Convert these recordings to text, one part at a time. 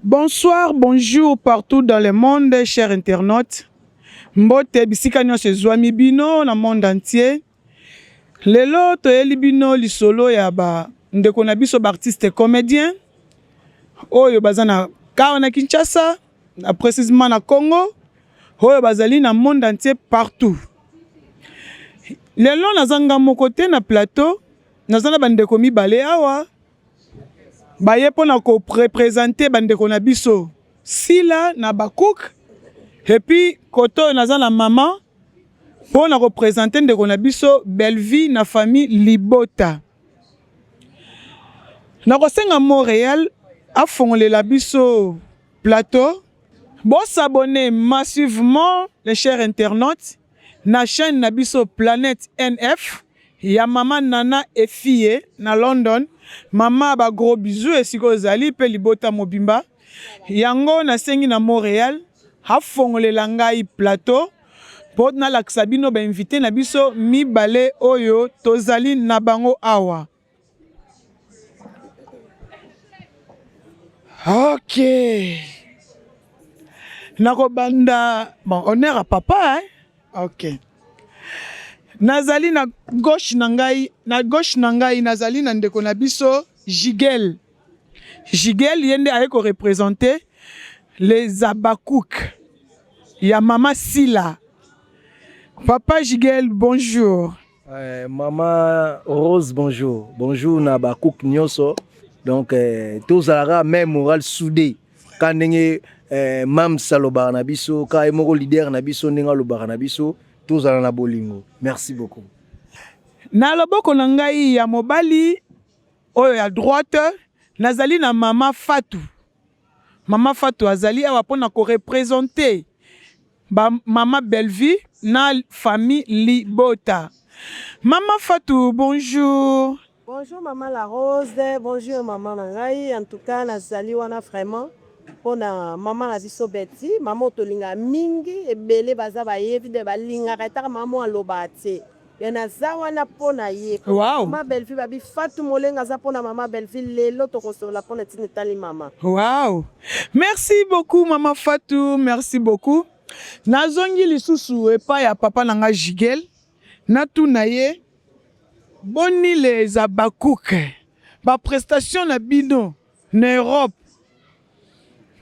Bonsoir, bonjour partout dans le monde, chers internautes. Mbote bisika nyonso ezwami bino na monde entier. Lelo toyeli bino lisolo ya ba ndeko na biso ba artiste comédien. Oyo baza na Kawa na Kinshasa, précisément na Congo. Oyo bazali na monde entier partout. Lelo nazanga moko te na plateau, nazana bandeko mibale awa. Baye pona ko représenter bandeko na biso Sila na Bakouk. Et puis koto nazana maman pona représenter ndeko na biso Belle-Vie na famille Libota. Na kosenga Montréal afongolela biso plateau. Bon s'abonner massivement les chers internautes na chaîne na biso Planète NF. Ya maman Nana Efie na London. Maman ba gros bisous et siko zali pe Libota mobimba. Yango na sengi na Montréal. Afongolela ngai plateau. Pour na laksabino ba invité na biso mibale oyo tozali na bango awa. Ok. Nako banda bon honneur à papa hein. Ok. Nazali na gauche nangai nazali na ndeko na biso Jigel. Jigel yende aye ko représenter les Abakouk. Ya mama Sila. Papa Jigel, bonjour. Maman Rose, bonjour. Bonjour na Abakouk nyonso. Donc tous ara même moral soudé. Quand ndenge mam saloba na biso, ka emoko leader na biso ndenge loba na biso. Tous à la bolingo. Merci beaucoup. Na loboko na ngai ya mobali oyo ya droite nazali na mama Fatou. Mama Fatou azali awa pona ko représenter ba mama Belle-Vie na famille Libota. Mama Fatou, bonjour. Bonjour maman La Rose, bonjour maman Nangai. En tout cas nazali wana vraiment pona maman na biso Betty, maman tolinga mingi ebele baza ba yevi de balinga retard maman alobate. Yana zawana pona ye. Wow. Maman Belle-Vie babi Fatou molenga za pona maman Belle-Vie lelo to kosola pona tinitali maman. Wow. Merci beaucoup maman Fatou, merci beaucoup. Nazongi lisusu epa ya papa nanga Jigel. Na tunaye boni les Abakouk. Ba prestation na bino na Europe.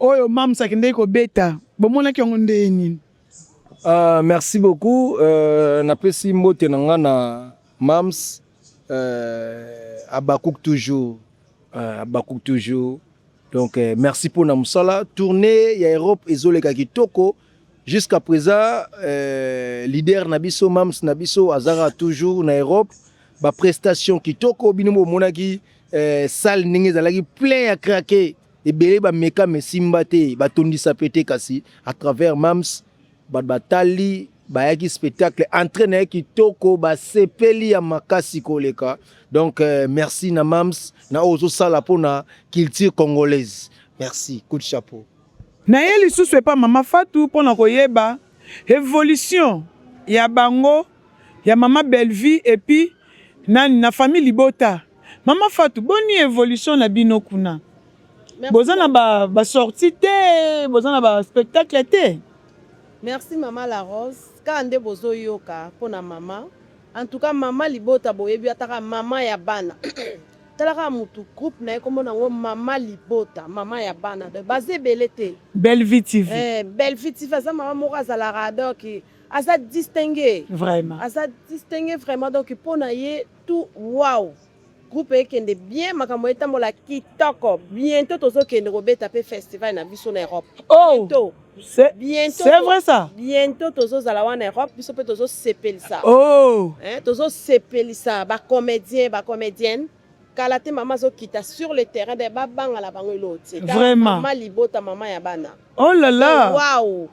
Oyo mam sakende ko beta. Bomona ki ngonde nini? Merci beaucoup. Napesi mbote nanga na mams Abakouk toujours. Abakouk toujours. Donc merci pour na musala tournée ya Europe ezoleka kitoko. Jusqu'à présent leader nabiso mams nabiso azara toujours na Europe. Ba prestation kitoko binomo monaki salle ningi zalaki plein à craquer. Et belé ba meka mesimba te batondisa pété kasi à travers mams batali bayaki spectacle entraîné ki toko ba sepeli ya makasi koleka. Donc merci na mams na ozo sala pona culture congolaise. Merci, coup de chapeau. Na yeli sous pas mama Fatou pona koyeba évolution ya bango ya mama Belle-Vie et puis na famille Libota. Mama Fatou boni évolution na bino kuna. Bozana ba sortie te, bozana ba spectacle te. Merci maman La Rose. Kande bozo yoka pona maman. En tout cas maman Libota boyebi ataka maman ya bana. Talaka mutu groupe na ko mona wo maman Libota, maman ya bana de basé belete. Belle-Vie TV. Belle-Vie TV ça maman moko za la radar qui asa distingué. Vraiment. Asa distingué vraiment donc pona ye tout wow. Groupe ekende bien makambo etambola kitoko bientôt tozo kende robeta pe festival na biso na Europe. Oh bientôt c'est vrai ça. Bientôt tozo zala wana Europe biso pe tozo sepelisa. Oh tozo sepelisa ba comédienne kala te maman zo kita sur le terrain de babanga la bango eloti. Vraiment. Maman Libota maman ya bana. Oh là là. Wow.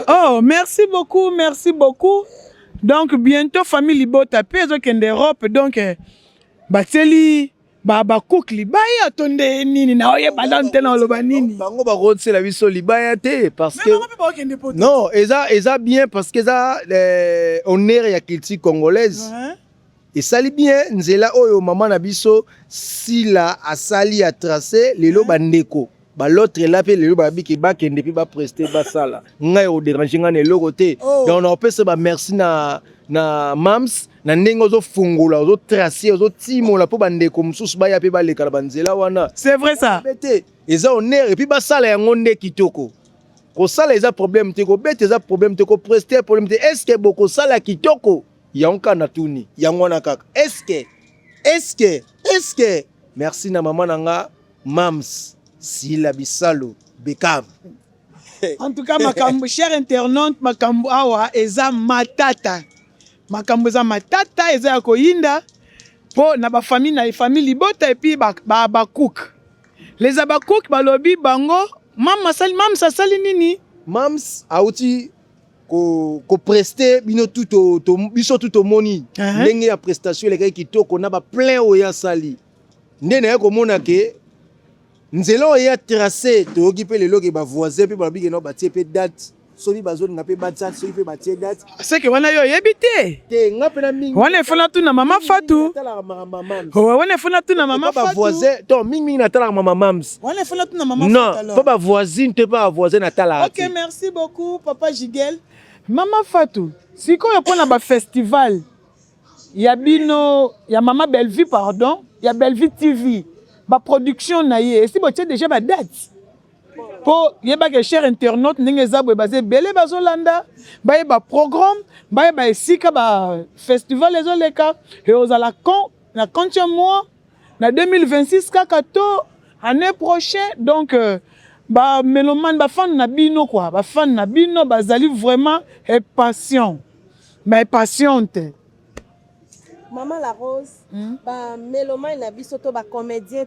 Oh merci beaucoup, merci beaucoup. Donc bientôt famille Libota pe zo kende Europe donc bateli Bakouk libaya tonde nini na oye balante na loba nini bango ba rotse la biso libaya te parce que non eza bien parce que ça honneur ya culture congolaise et sali bien nzela oyo maman na biso Sila asali a tracé lelo bandeko ba l'autre là pe lelo ba biki ba kende pi ba prester ba sala ngai o déranger nga ne lokote donc on peut se ba merci na mams na ndenge ozo fungola ozo tracer ozo timola po bandeko mususu ba ya pe ba leka banzela wana c'est vrai ça bete eza honneur et puis ba sala yango nde kitoko ko sala eza problème te ko bete eza problème te ko prester problème te est-ce que boko sala kitoko yango na tuni yango na kaka est-ce que merci na maman nanga mams Sila Bisalo Bekam. En tout cas, makambo, cher internaute, makambo awa eza matata. Makambo eza matata, eza ya koyinda. Po na ba famille na famille libota et puis ba cook. Les abakouk balobi bango, mam sali nini? Mams auti ko prester bino tout biso tout au moni. Ndenge ya prestation les gars qui toko na ba plein oya sali. Ndene ya ko mona ke nzelo ya tracé to okipe lelo ke ba voisin pe ba bige no batie pe date sobi bazoni ngape batsa sobi pe batie date c'est que wana yo yebite te ngape na mingi wana fona tu na mama Fatou wana fona tu na mama Fatou ba voisin to mingi na tala mama mams wana fona tu na mama Fatou alors non pas ba voisine te pas voisin na tala OK merci beaucoup papa Jigel mama Fatou siko yo pona ba festival ya bino ya mama Bellevue pardon ya Bellevue TV ba production na ye si botie déjà ba date po yeba ke cher internaute ndenge zabwe basé belé bazolanda ba ba programme ba esika ba festival ezoleka et ozala na combien mois na 2026 kaka to année prochaine donc ba mélomane ba fan na bino quoi ba fan na bino bazali vraiment impatient mais impatiente. Maman la Rose, ba mélomane na biso to ba comédien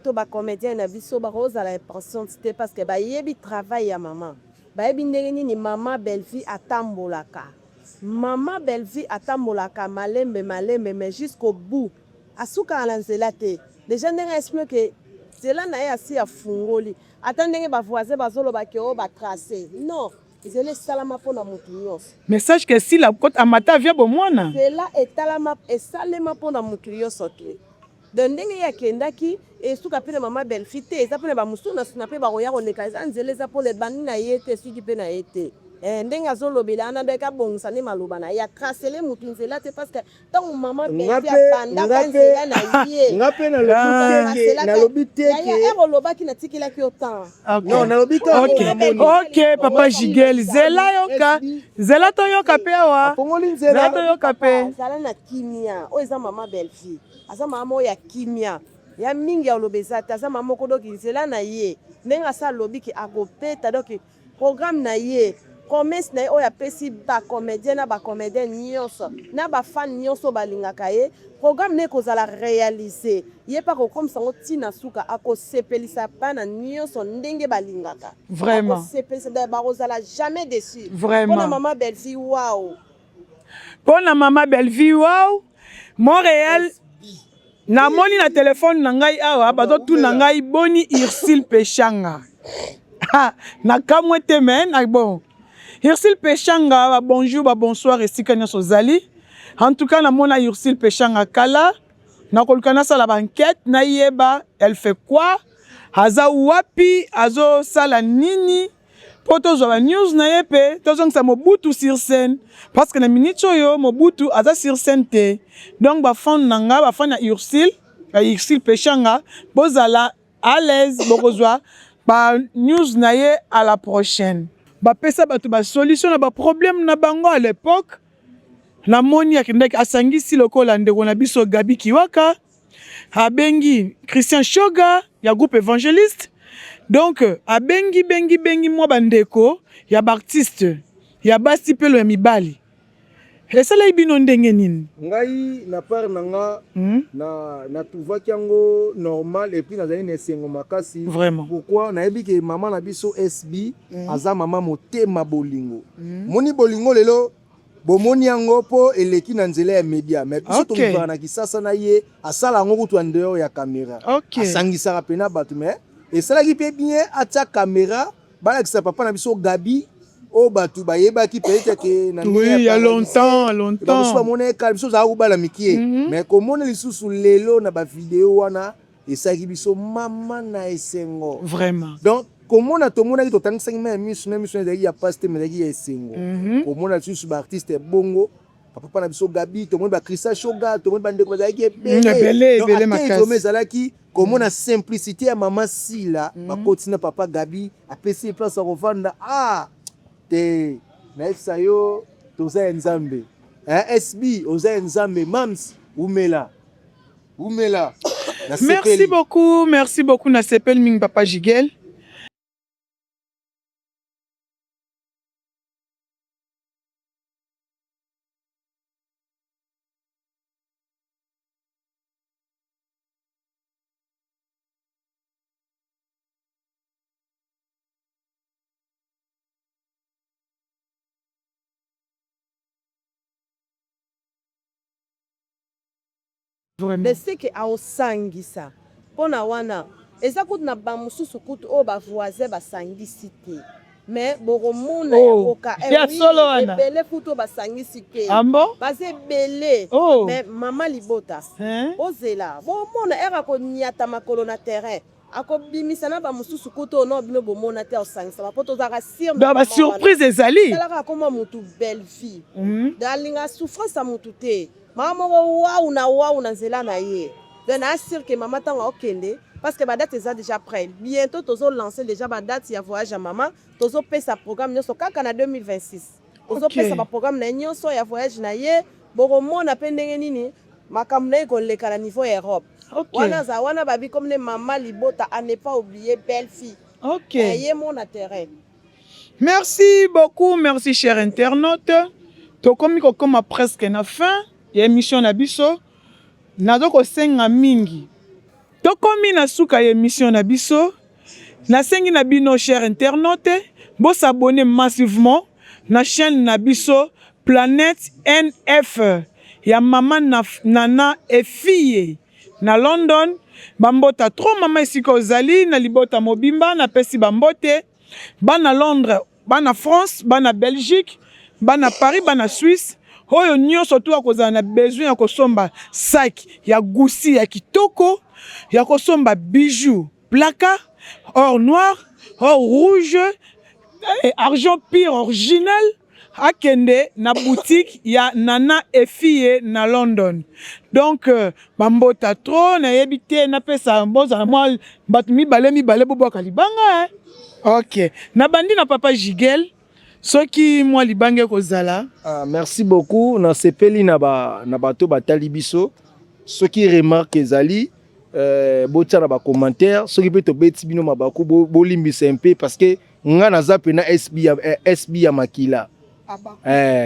na biso ba Rose à la impatiente parce que ba yebi travail ya maman. Ba yebi ndenge nini maman Bellevue atambolaka. Maman Bellevue atambolaka malembe mais jusqu'au bout. Asuka alanzela te. Déjà ndenge explique que c'est là na ya si afungoli. Attendenge ba voisin bazoloba ke o ba tracer. Non. Message que si la côte amata via bomwana. C'est là et salema pona mukiriyo sote. Dondenge ya kendaki et suka pena mama Bellevue te eza pena ba musuna snape ba roya oneka eza nzele za pour les bani na yete suki pena yete. Ndenga zolobela ana beka bongsa ne maloba na ya tracele mutu nzela te parce que tant mama Bellevue banda kanzela na ye. Ngape na lobite ke. Ya loba ki na tikila ki autant. Non na lobita. OK papa Jigel zela yoka. Zela to yoka pe wa. Zela to yoka pe. Zala na kimia. O eza mama Bellevue. Aza mama ya kimia. Ya mingi ya lobeza ta aza mama kodoki nzela na ye. Ndenga sa lobi ki akopeta donc programme na ye. Promesse na oya pesi ba comédien na ba comédien nyonso na ba fan nyonso balingaka ye programme ne kozala réaliser ye pas comme ça tina suka ako sepelisa bana nyonso ndenge balingaka vraiment sepelisa ba kozala jamais déçu vraiment pona mama Bellevue wow pona mama Bellevue wow Montréal na moni na téléphone na ngai awa bato tu na ngai boni Ursule Pechanga na kamwete men bon Ursule Pechanga, bonjour, bonsoir, et si kanyaso zali. En tout cas, na mona Ursule Pechanga kala. Na kolkana sa la banquette, na yeba, elle fait quoi? Aza wapi, azo sala nini? Poto zo la news na yepe, tozong sa Mobutu sur scène. Parce que na minute yo, Mobutu aza sur scène te. Donc, ba fan nanga, ba fan na Ursule Pechanga, bozala à l'aise, bokozwa, ba news na ye à la prochaine. Ba pesa bato ba solution na ba problème na bango à l'époque na moni akendaki asangisi lokola ndeko na biso Gabi Kiwaka abengi Christian Shoga ya groupe évangéliste donc abengi bengi mwa bandeko ya artiste ya basi pelo ya mibali esala ibino ndenge nini ngai na part nanga na tuvaki yango normal et puis nazali na sengo makasi vraiment pourquoi na yebi ke maman na biso SB aza maman motema bolingo moni bolingo lelo bomoni yango po eleki na nzela ya media mais biso tokivaka na kisasa na ye asala yango kutu andeo ya caméra asangisaka pena bato mais esalaki pe bien atia caméra balakisa papa na biso Gabi o batu bayebaki peut-être que na oui il y a longtemps ba mona ka biso za ubala mikie mais komona lisusu lelo na ba vidéo wana esaki biso mama na esengo vraiment donc komona tomonaki totangisaki ma misu na misu ezalaki ya pasi te ezalaki ya esengo komona lisusu baartiste ebongo papa na biso Gabi tomoni ba Christa Shoga tomoni bandeko bazalaki ebele makasi ezalaki komona simplicité ya mama Sila bakoti na papa Gabi apesi place ya kovanda te naefisa yo toza ya nzambe SB oza ya nzambe mams umela merci beaucoup na sepel mingi papa Jigel. Leseke aosangisa mpona wana eza kutu na bamosusu kutu oyo bavoisin basangisi te mais bokomona ya solo wana ebele kutu oyo basangisi te baza ebele mais mama Libota ozela bomona ere akoniata makolo na terrain akobimisa na bamosusu kutu ono bino bomona te osangisa bapo tozalaka surprise ezali alaka akoma mutu belle fille dalinga souffrance ya mutu te mama moko waou na nzela na ye donc naasire ke mama ntango akokende parce que badate eza déjà prêt bientôt tozolancer déjà badate ya voyage ya mama tozopesa programme nyonso kaka na 2026 tozopesa baprogramme na ye nyonso ya voyage na ye bokomona mpe ndenge nini makambo na ye koleka na niveau ya Europe wana babi comme ne mama Libota à ne pas oublier belle fille ye mon terrain. Merci beaucoup, merci chers internautes. Tokomi kokoma presque na fin ya émission na biso nazo kosenga mingi tokomi na suka ya émission na biso nasengi na bino chers internautes bo s'abonner massivement na chaîne na biso Planète NF ya mama Nana et fille na London bambota trop mama esika ozali na libota mobimba na pesi bambote bana Londres bana France bana Belgique bana Paris bana Suisse oyo nyonso tu akozala na besoin ya kosomba sac ya gusi ya kitoko ya kosomba bijoux placard or noir or rouge et argent pur original akende na boutique ya Nana et fille na London. Donc bambota trop na yebite na pesa mboza moi batu mibale boboka libanga OK na bandi na papa Jigel soki moi libange kozala merci beaucoup na sepeli na bato batali biso soki remarque ezali botia na ba commentaire soki pe to beti bino mabaku bolimbisa un peu parce que nga naza pe na SB ya makila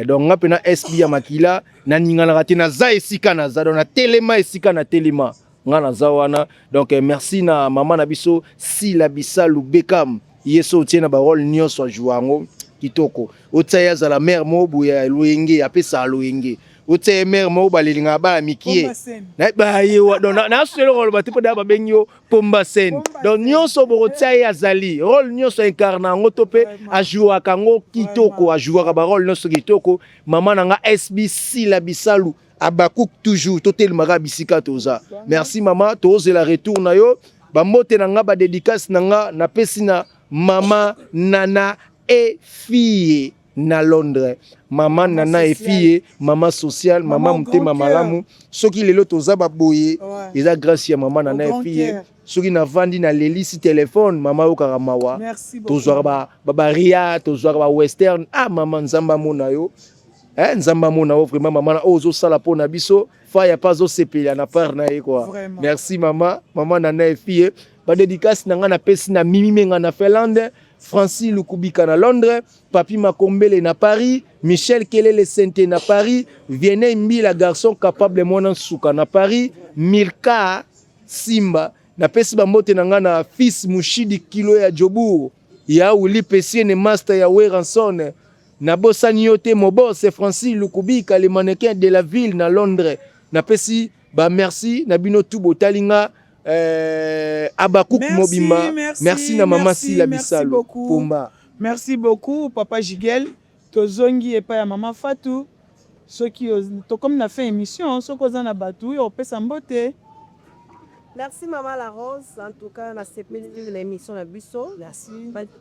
donc nga pe na SB ya makila na ningana te na za esika na za na telema esika na telema nga naza wana donc merci na mama na biso Sila Bisalu Bekam yeso tiena ba rôle nyonso jouango kitoko otaya za la mère mobu ya loyenge apesa loyenge otaya mère mobu balelinga ba mikie na ba yewa donc na selo rôle batipo da ba bengyo pomba sen donc nyonso bo otaya azali rôle nyonso incarna ngoto pe a jouer kango kitoko a jouer ka ba rôle nyonso kitoko mama nanga SB Sila Bisalu abakuk toujours totel maga bisika toza merci mama toze la retour na yo ba mote nanga ba dédicace nanga na pesina mama Nana et fille na Londres mama Nana et fille mama sociale mama mutema malamu soki lelo toza baboye eza grâce ya mama Nana et fille soki na vandi na lelisi téléphone mama okaka mawa tozwa ba ria tozwa ba western mama nzamba mona yo nzamba mona yo vraiment mama na ozo sala pona biso fa ya pas zo sepela na part na ye quoi merci mama Nana et fille ba dédicace nanga na pesi na mimi menga na Finlande Francis Lukubika na Londres, Papi Makombele na Paris, Michel Kelele Sente na Paris, Vienne Mbila garçon capable mona suka na Paris, Milka Simba na pesi bambote nanga na fils Mushidi Kilo ya Jobour, ya Uli Pesiene master ya Weranson, na bosani yote mo boss Francis Lukubika le mannequin de la ville na Londres, na pesi ba merci na bino tubo talinga Abakuk Mobimba merci na mama Sila Bisalu Pomba merci beaucoup papa Jigel tozongi epa ya mama Fatou soki to comme na fin émission soko za na batu yo pesa mbote Merci Maman La Rose. En tout cas, na sepeli l'émission na biso. Merci.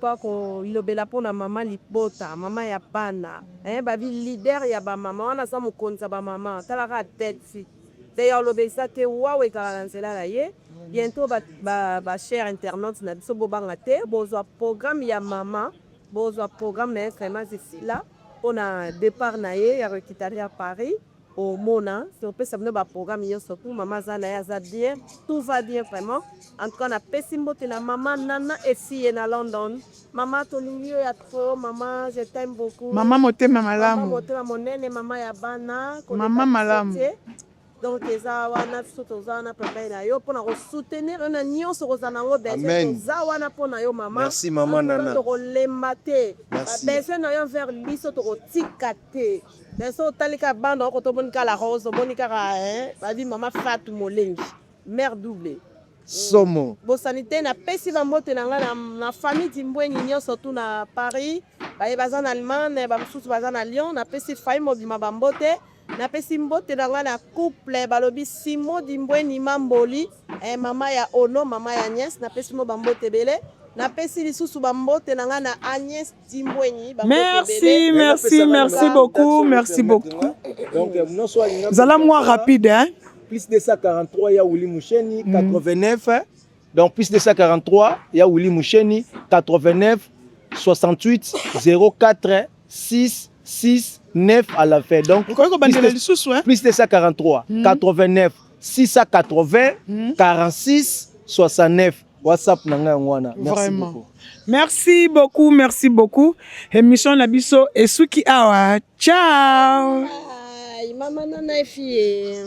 Pas ko ilobela pona Maman Lipota, Maman ya bana. Babi leader ya ba maman, wana sa mokonza ba maman. Talaka tête fi. D'ailleurs lobesa te wawe kala nzela la ye. Bientôt ba cher internautes na biso bobanga te, bozwa programme ya maman, bozwa programme na vraiment ici là. On a départ na ye ya rekitari à Paris. Au Mona, si on peut s'amener au programme, surtout maman Zana bien, tout va bien vraiment. En tout cas, on a Pessimbo, la maman Nana et fille à London. Maman Tolinio ya trop, maman, je t'aime beaucoup. Maman motema malamu. Maman motema monene, maman Yabana. Maman malamu. Donc, eza wana soto zana papa na yo pour soutenir un nion sur Rosanango Amen. za wana pour na yo maman. Merci maman Nana. To lemate. Merci. Besoin na yo vers biso to tikate. Beso talika banda ko to bonika la rose bonika ba di maman Fatou Molengi. Mère doublée. Somo. Bo sanité na pesi ba mbote na nga na famille Dimbweni nyo surtout na Paris. Ba bazan Allemagne, ba msusu bazan na Lyon, na pesi faille mobima ba mbote. Na pesi mbote na nga na couple balobi Simo Dimbweni Mamboli et mama ya Ono mama ya Agnès na pesi mo bambote bele na pesi lisusu bambote na nga na Agnès Dimbweni merci beaucoup Donc non soit zala moi rapide hein plus de 143 ya Willy Moucheni 89 donc plus de 143 ya Willy Moucheni 89 68 04 6 9 à la fin. Donc, plus de 143, 89, 680, 46, 69. WhatsApp nanga ngwana. Merci beaucoup. Émission Nabiso et Suki Awa. Ciao. Maman Nana fille.